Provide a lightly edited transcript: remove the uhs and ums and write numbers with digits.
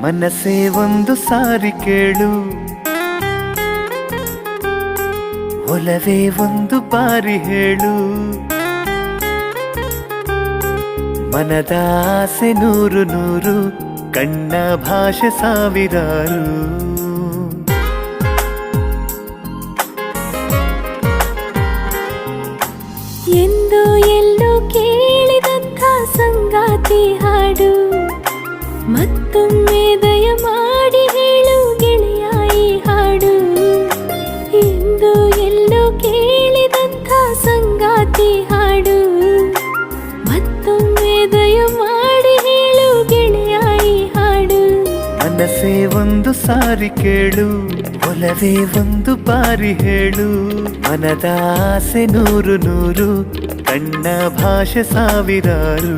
ಮನಸ್ಸೇ ಒಂದು ಸಾರಿ ಕೇಳು, ಒಲವೇ ಒಂದು ಬಾರಿ ಹೇಳು. ಮನದ ಆಸೆ ನೂರು ನೂರು, ಕಣ್ಣ ಭಾಷೆ ಸಾವಿರಾರು. ಎಂದು ಎಲ್ಲೋ ಕೇಳಿದಂಥ ಸಂಗಾತಿ ಹಾಡು, ಮತ್ತೊಮ್ಮೆ ದಯ ಮಾಡಿ ಹೇಳು ಗೆಳೆಯ ಈ ಹಾಡು. ಎಂದು ಎಲ್ಲೋ ಕೇಳಿದಂಥ ಸಂಗಾತಿ ಹಾಡು, ಮತ್ತೊಮ್ಮೆ ದಯ ಮಾಡಿ ಹೇಳು ಗೆಳೆಯ ಈ ಹಾಡು. ಮನಸ್ಸೇ ಒಂದು ಸಾರಿ ಕೇಳು, ಒಲವೇ ಒಂದು ಬಾರಿ ಹೇಳು. ಮನದ ಆಸೆ ನೂರು ನೂರು, ಕಣ್ಣ ಭಾಷೆ ಸಾವಿರಾರು.